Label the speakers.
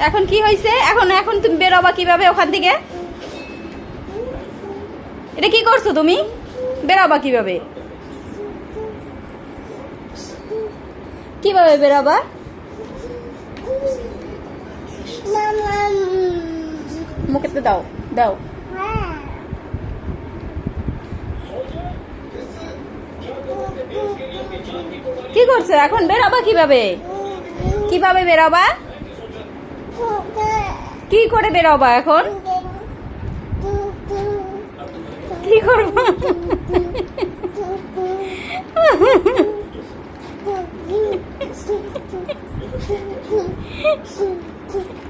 Speaker 1: এখন কি হয়েছে? এখন এখন তুমি বেরোবা কিভাবে ওখান থেকে? এটা কি করছো তুমি? বেরোবা কিভাবে? কিভাবে বেরোবা? মুখেতে দাও দাও। কি করছো এখন? বেরোবা কিভাবে? কিভাবে বেরোবা? কি করে বেরোবা এখন? কি করবো?